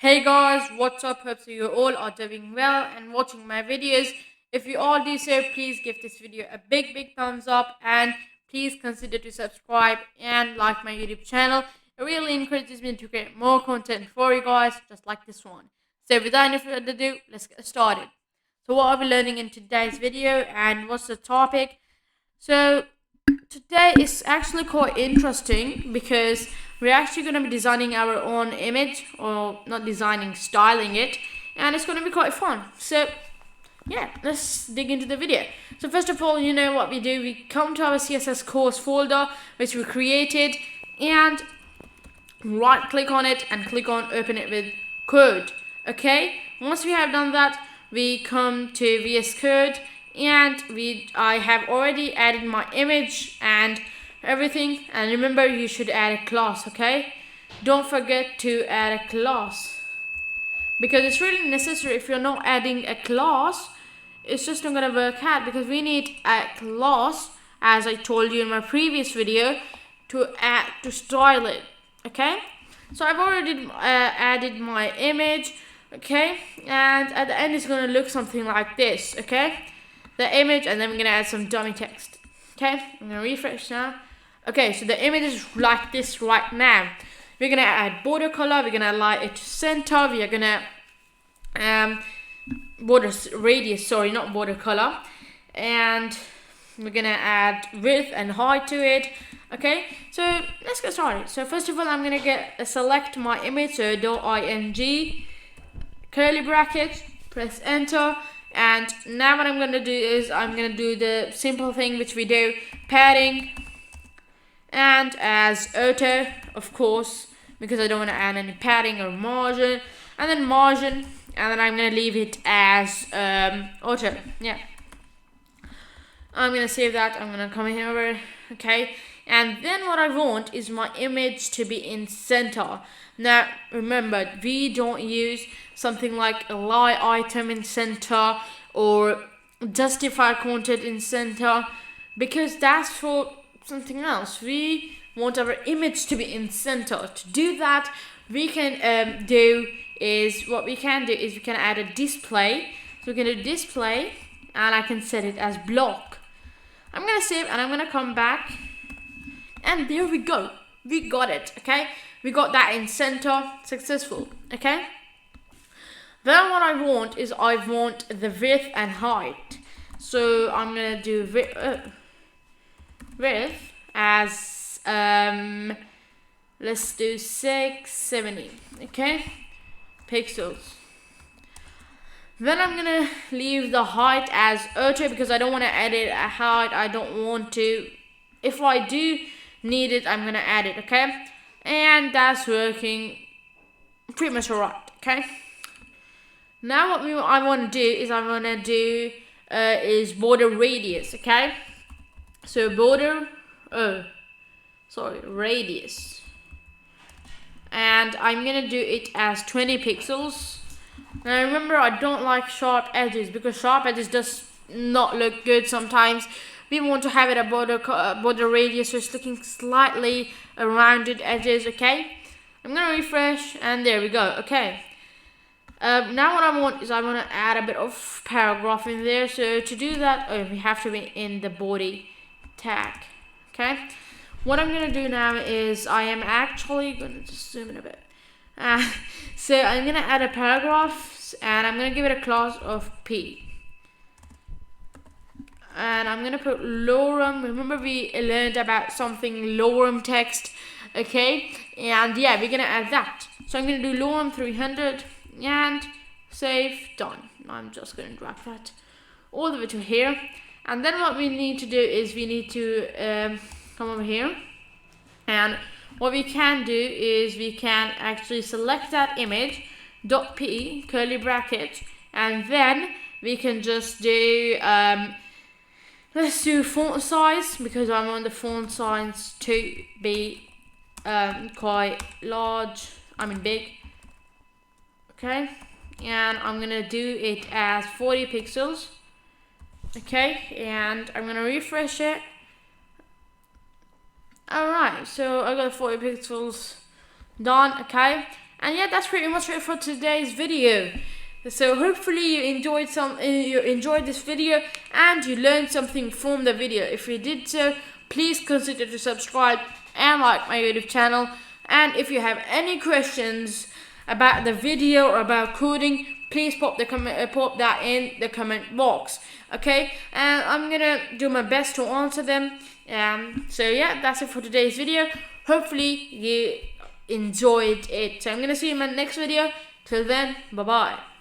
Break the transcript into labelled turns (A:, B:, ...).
A: Hey guys, what's up? Hope so you all are doing well and watching my videos. If you all do so, please give this video a big thumbs up and please consider to subscribe and like my YouTube channel. It really encourages me to create more content for you guys, just like this one. So without any further ado, let's get started. So what are we learning in today's video and what's the topic? So today is actually quite interesting because we're actually going to be designing our own image, or not designing, styling it, and it's going to be quite fun. So yeah, let's dig into the video. So first of all, you know what we do, we come to our CSS course folder which we created and right click on it and click on open it with code. Okay, once we have done that, we come to VS Code and I have already added my image and everything. And remember, you should add a class. Okay, don't forget to add a class because it's really necessary. If you're not adding a class, it's just not gonna work out, because we need a class, as I told you in my previous video, to add to style it. Okay, so I've already added my image. Okay, and at the end it's gonna look something like this. Okay, the image, and then we're gonna add some dummy text. Okay, I'm gonna refresh now. Okay, so the image is like this right now. We're gonna add border color, we're gonna align it to center, we are gonna border radius, sorry, not border color, and we're gonna add width and height to it. Okay, so let's get started. So first of all, I'm gonna select my image, so .ing, curly brackets, press enter. And now what I'm going to do is I'm going to do the simple thing which we do, padding, and as auto, of course, because I don't want to add any padding or margin, and then margin, and then I'm going to leave it as auto. Yeah, I'm going to save that. I'm going to come here over. Okay, and then what I want is my image to be in center. Now remember, we don't use something like a lie item in center or justify content in center, because that's for something else. We want our image to be in center. To do that, we can we can add a display. So we can do display, and I can set it as block. I'm gonna save and I'm gonna come back, and there we go. We got it. Okay, we got that in center, successful. Okay, then what I want is I want the width and height. So I'm gonna do width as let's do 670. Okay, pixels. Then I'm gonna leave the height as auto because I don't want to edit a height. I don't want to. If I do need it, I'm gonna add it. Okay, and that's working pretty much alright. Okay, now what I want to do is is border radius. Okay, so radius, and I'm gonna do it as 20 pixels. Now remember, I don't like sharp edges because sharp edges does not look good sometimes. We want to have it a border radius, so it's looking slightly rounded edges. Okay, I'm gonna refresh, and there we go. Okay, now what I want is I want to add a bit of paragraph in there. So to do that, we have to be in the body tag. Okay, what I'm gonna do now is I am actually gonna just zoom in a bit. So I'm gonna add a paragraph, and I'm gonna give it a class of P. And I'm gonna put lorem. Remember, we learned about something lorem text. Okay, and yeah, we're gonna add that. So I'm gonna do lorem 300 and save, done. I'm just gonna drag that all the way to here. And then what we need to do is we need to come over here, and what we can do is we can actually select that image, .p, curly bracket, and then we can just do let's do font size, because I want the font size to be quite large, big. Okay, and I'm gonna do it as 40 pixels. Okay, and I'm gonna refresh it. Alright, so I got 40 pixels done. Okay, And yeah, that's pretty much it for today's video. So hopefully you enjoyed this video and you learned something from the video. If you did so, please consider to subscribe and like my YouTube channel. And if you have any questions about the video or about coding, please pop that in the comment box. Okay, and I'm gonna do my best to answer them. So yeah, that's it for today's video. Hopefully you enjoyed it. So I'm gonna see you in my next video. Till then, bye bye.